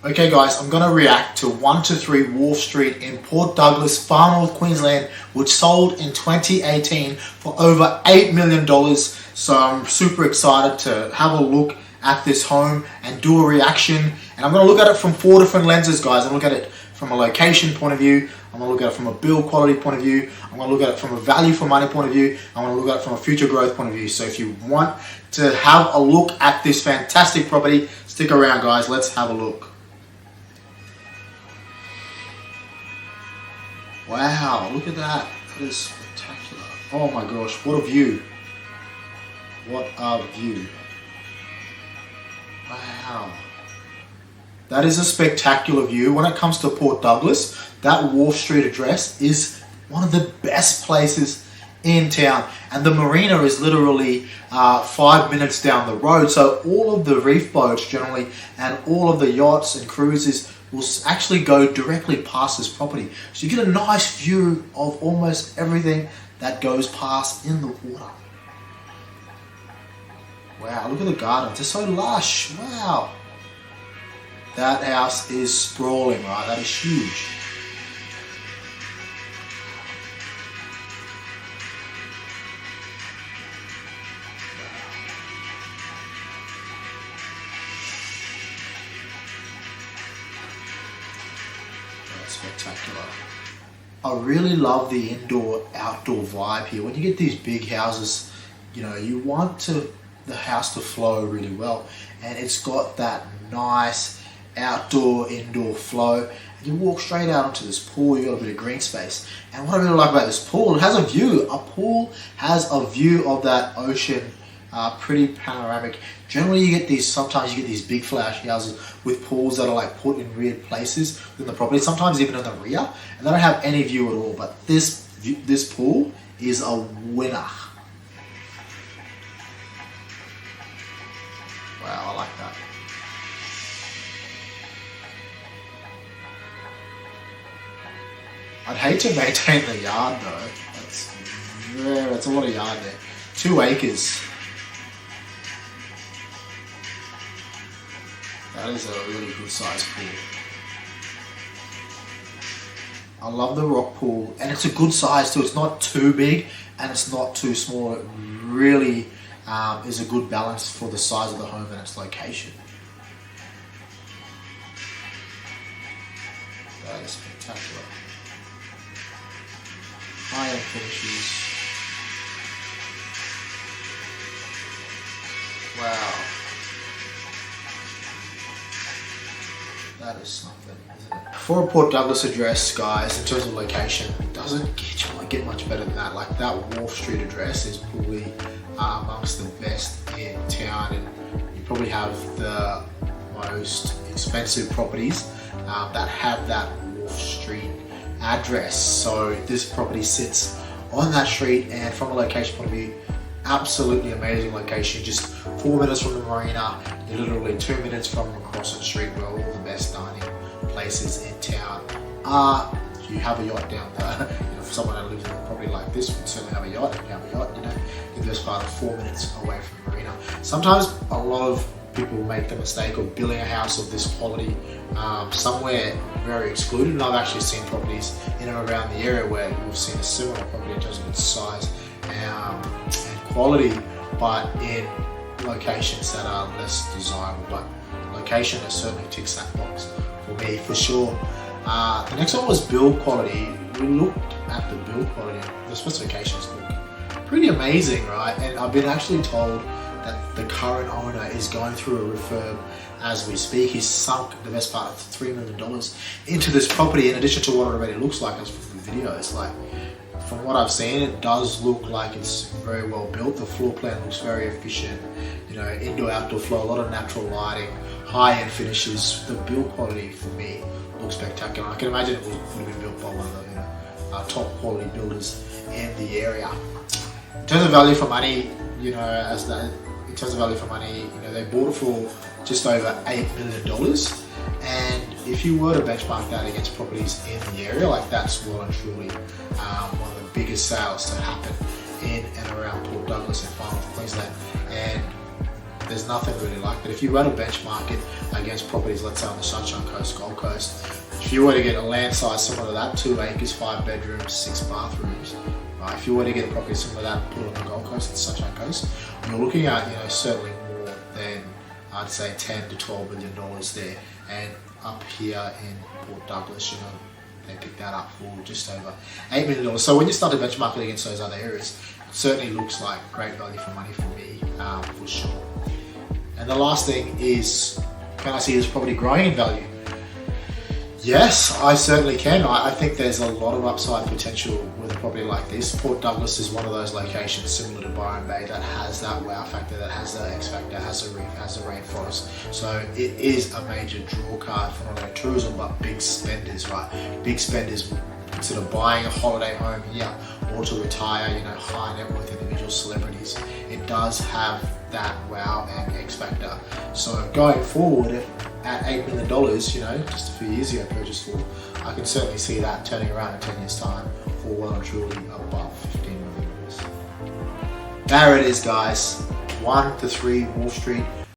Okay guys, I'm going to react to 123 Wharf Street in Port Douglas, Far North Queensland, which sold in 2018 for over $8 million. So I'm super excited to have a look at this home and do a reaction. And I'm going to look at it from 4 different lenses, guys. I'm going to look at it from a location point of view. I'm going to look at it from a build quality point of view. I'm going to look at it from a value for money point of view. I'm going to look at it from a future growth point of view. So if you want to have a look at this fantastic property, stick around, guys. Let's have a look. Wow, look at that. That is spectacular. Oh my gosh, what a view. What a view. Wow. That is a spectacular view. When it comes to Port Douglas, that Wharf Street address is one of the best places in town. And the marina is literally 5 minutes down the road. So all of the reef boats generally and all of the yachts and cruises will actually go directly past this property. So you get a nice view of almost everything that goes past in the water. Wow, look at the gardens. They're so lush. Wow. That house is sprawling, right? That is huge. Spectacular. I really love the indoor-outdoor vibe here. When you get these big houses, you know, you want the house to flow really well, and it's got that nice outdoor-indoor flow. And you walk straight out onto this pool. You got a bit of green space, and what I really like about this pool, it has a view. A pool has a view of that ocean. Pretty panoramic. Generally you get these, sometimes you get these big flashy houses with pools that are like put in weird places in the property, sometimes even in the rear, and they don't have any view at all. But this pool is a winner. Wow, I like that. I'd hate to maintain the yard though. That's a lot of yard there. 2 acres. That is a really good sized pool. I love the rock pool, and it's a good size too. It's not too big and it's not too small. It really is a good balance for the size of the home and its location. That is spectacular. High-end finishes. Wow. That is something, isn't it? For a Port Douglas address, guys, in terms of location, it doesn't get much better than that. Like that Wharf Street address is probably amongst the best in town, and you probably have the most expensive properties that have that Wharf Street address. So this property sits on that street, and from a location point of view, absolutely amazing location. Just 4 minutes from the marina. You're literally 2 minutes from across the street where all the best dining places in town are. You have a yacht down there. You know, for someone that lives in a property like this, would certainly have a yacht. If you have a yacht, you know, you're just about 4 minutes away from the marina. Sometimes a lot of people make the mistake of building a house of this quality somewhere very excluded. And I've actually seen properties in and around the area where we've seen a similar property in terms of its size and quality, but in locations that are less desirable. But location that certainly ticks that box for me, for sure. The next one was build quality. We looked at the build quality. The specifications look pretty amazing, right? And I've been actually told that the current owner is going through a refurb as we speak. He's sunk the best part of $3 million into this property, in addition to what it already looks like as for the videos. Like, from what I've seen, it does look like it's very well built. The floor plan looks very efficient. You know, indoor-outdoor flow, a lot of natural lighting, high-end finishes. The build quality for me looks spectacular. I can imagine it would have been built by one of the top quality builders in the area. In terms of value for money, you know, in terms of value for money, you know, they bought it for just over $8 million. And if you were to benchmark that against properties in the area, like that's well and truly one of the biggest sales to happen in and around Port Douglas and Far North Queensland. And There's nothing really like that. If you were to benchmark it against properties, let's say on the Sunshine Coast, Gold Coast, if you were to get a land size similar to that, 2 acres, 5 bedrooms, 6 bathrooms, right? If you were to get a property similar to that, put it on the Gold Coast, the Sunshine Coast, you're looking at, you know, certainly more than, I'd say, $10 to $12 billion there. And up here in Port Douglas, you know, they picked that up for just over $8 million. So when you start to benchmark it against those other areas, it certainly looks like great value for money for me, for sure. And the last thing is, can I see this property growing in value? Yes, I certainly can. I think there's a lot of upside potential with a property like this. Port Douglas is one of those locations similar to Byron Bay that has that wow factor, that has that X factor, has a reef, has a rainforest. So it is a major draw card for not only tourism but big spenders, right? Big spenders consider buying a holiday home here or to retire, you know, high net worth individual celebrities. It does have that wow and X factor. So going forward, at $8 million, you know, just a few years ago purchased for, I can certainly see that turning around in 10 years time for well and truly above $15 million. There it is, guys. 1 to 3 Wolf Street